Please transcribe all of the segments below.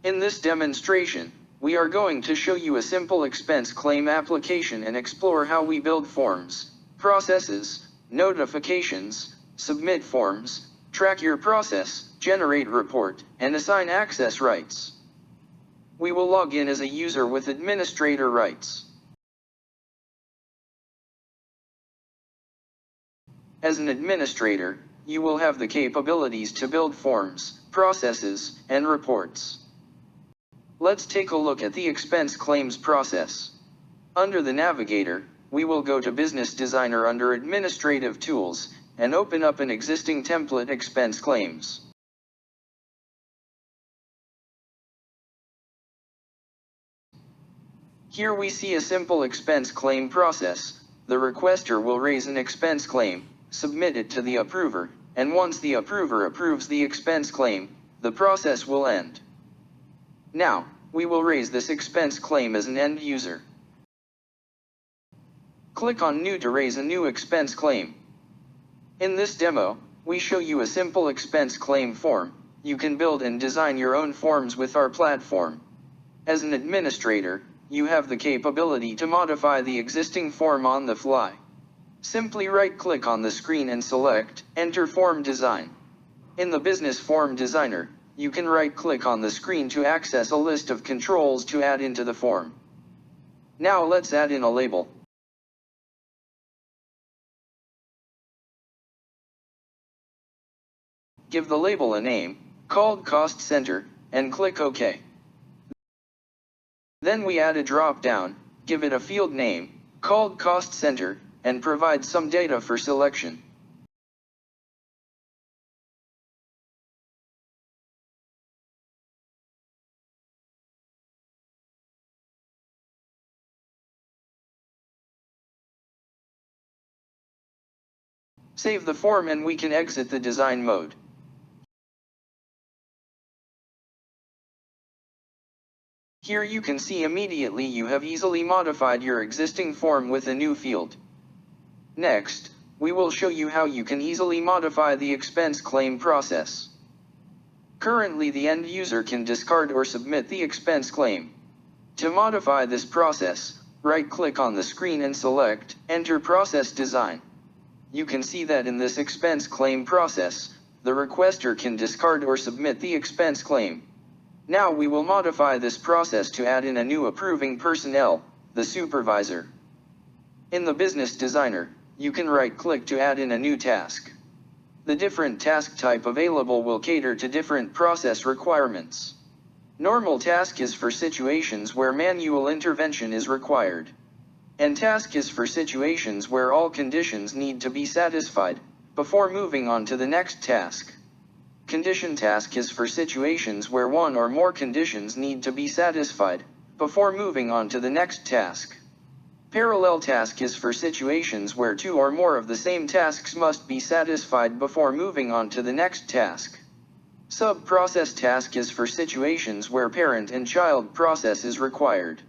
In this demonstration, we are going to show you a simple expense claim application and explore how we build forms, processes, notifications, submit forms, track your process, generate report, and assign access rights. We will log in as a user with administrator rights. As an administrator, you will have the capabilities to build forms, processes, and reports. Let's take a look at the expense claims process. Under the navigator, we will go to Business Designer under Administrative Tools, and open up an existing template expense claims. Here we see a simple expense claim process. The requester will raise an expense claim, submit it to the approver, and once the approver approves the expense claim, the process will end. Now, we will raise this expense claim as an end user. Click on New to raise a new expense claim. In this demo, we show you a simple expense claim form. You can build and design your own forms with our platform. As an administrator, you have the capability to modify the existing form on the fly. Simply right-click on the screen and select Enter Form Design. In the Business Form Designer, you can right-click on the screen to access a list of controls to add into the form. Now let's add in a label. Give the label a name, called Cost Center, and click OK. Then we add a drop-down, give it a field name, called Cost Center, and provide some data for selection. Save the form and we can exit the design mode. Here you can see immediately you have easily modified your existing form with a new field. Next, we will show you how you can easily modify the expense claim process. Currently the end user can discard or submit the expense claim. To modify this process, right-click on the screen and select Enter Process Design. You can see that in this expense claim process, the requester can discard or submit the expense claim. Now we will modify this process to add in a new approving personnel, the supervisor. In the Business Designer, you can right-click to add in a new task. The different task type available will cater to different process requirements. Normal task is for situations where manual intervention is required. And task is for situations where all conditions need to be satisfied, before moving on to the next task. Condition task is for situations where one or more conditions need to be satisfied, before moving on to the next task. Parallel task is for situations where two or more of the same tasks must be satisfied before moving on to the next task. Sub-process task is for situations where parent and child process is required.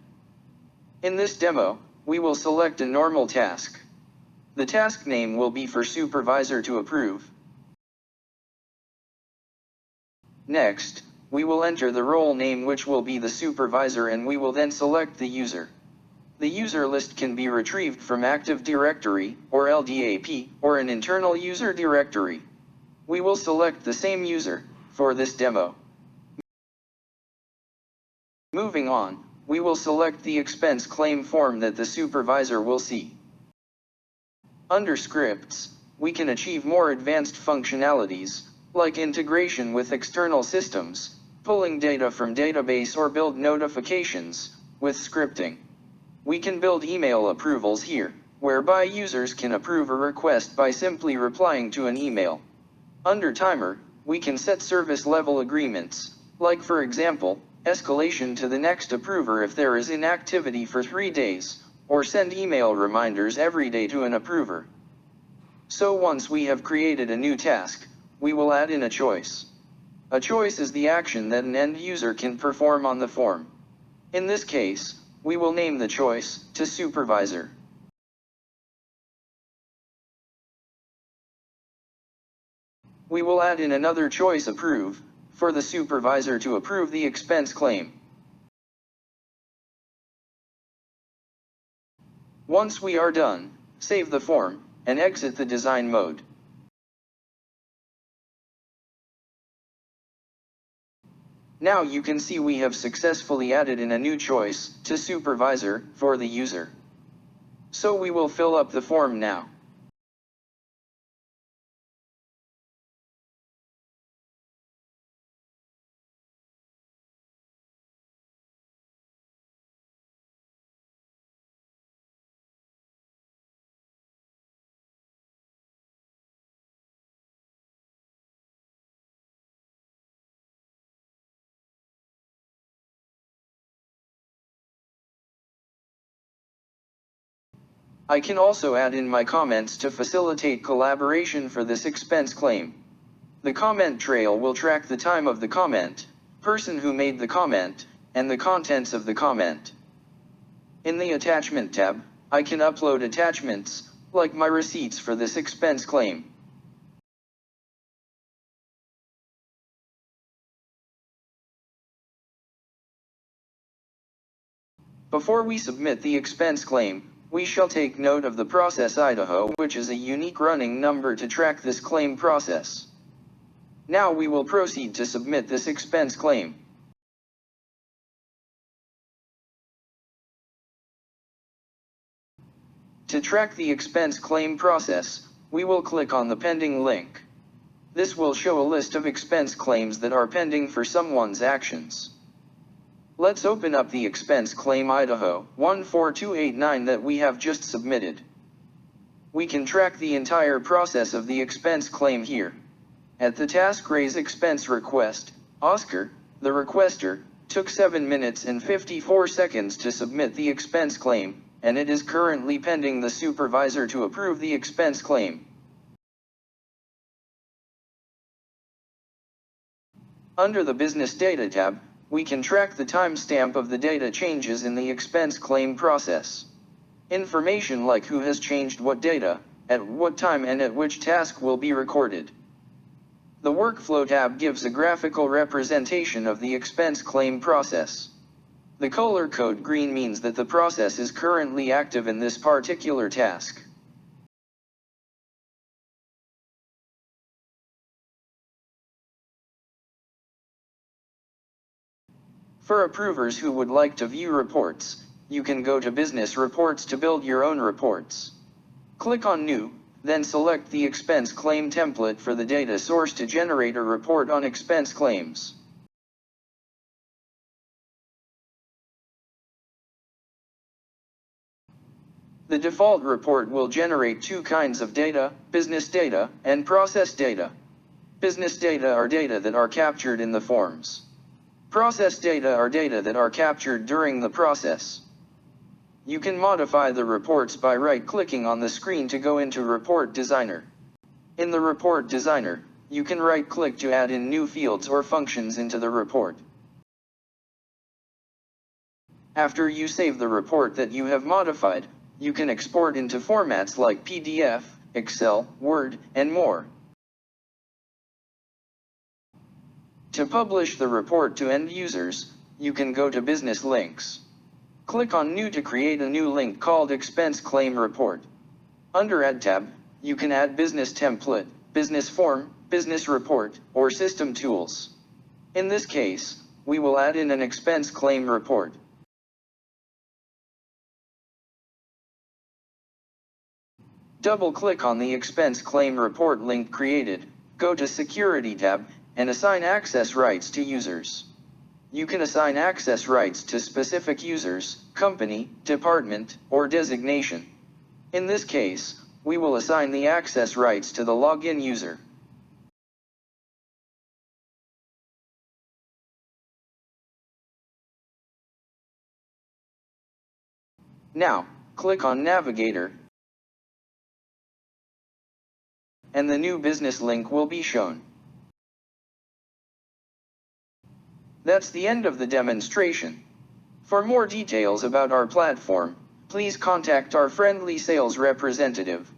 In this demo, we will select a normal task. The task name will be for supervisor to approve. Next, we will enter the role name which will be the supervisor and we will then select the user. The user list can be retrieved from Active Directory, or LDAP, or an internal user directory. We will select the same user, for this demo. Moving on, we will select the expense claim form that the supervisor will see. Under Scripts, we can achieve more advanced functionalities, like integration with external systems, pulling data from database or build notifications, with scripting. We can build email approvals here, whereby users can approve a request by simply replying to an email. Under Timer, we can set service level agreements, like for example, escalation to the next approver if there is inactivity for 3 days, or send email reminders every day to an approver. So once we have created a new task, we will add in a choice. A choice is the action that an end user can perform on the form. In this case, we will name the choice to Supervisor. We will add in another choice, Approve, for the supervisor to approve the expense claim. Once we are done, save the form, and exit the design mode. Now you can see we have successfully added in a new choice, to supervisor, for the user. So we will fill up the form now. I can also add in my comments to facilitate collaboration for this expense claim. The comment trail will track the time of the comment, person who made the comment, and the contents of the comment. In the Attachment tab, I can upload attachments, like my receipts for this expense claim. Before we submit the expense claim, we shall take note of the process Idaho, which is a unique running number to track this claim process. Now we will proceed to submit this expense claim. To track the expense claim process, we will click on the pending link. This will show a list of expense claims that are pending for someone's actions. Let's open up the expense claim Idaho 14289 that we have just submitted. We can track the entire process of the expense claim here. At the task raise expense request, Oscar, the requester, took 7 minutes and 54 seconds to submit the expense claim, and it is currently pending the supervisor to approve the expense claim. Under the Business Data tab, we can track the timestamp of the data changes in the expense claim process. Information like who has changed what data, at what time and at which task will be recorded. The Workflow tab gives a graphical representation of the expense claim process. The color code green means that the process is currently active in this particular task. For approvers who would like to view reports, you can go to Business Reports to build your own reports. Click on New, then select the expense claim template for the data source to generate a report on expense claims. The default report will generate two kinds of data, business data and process data. Business data are data that are captured in the forms. Process data are data that are captured during the process. You can modify the reports by right-clicking on the screen to go into Report Designer. In the Report Designer, you can right-click to add in new fields or functions into the report. After you save the report that you have modified, you can export into formats like PDF, Excel, Word, and more. To publish the report to end users, you can go to Business Links. Click on New to create a new link called Expense Claim Report. Under Add tab, you can add Business Template, Business Form, Business Report, or System Tools. In this case, we will add in an expense claim report. Double-click on the expense claim report link created, go to Security tab, and assign access rights to users. You can assign access rights to specific users, company, department, or designation. In this case, we will assign the access rights to the login user. Now, click on Navigator, and the new business link will be shown. That's the end of the demonstration. For more details about our platform, please contact our friendly sales representative.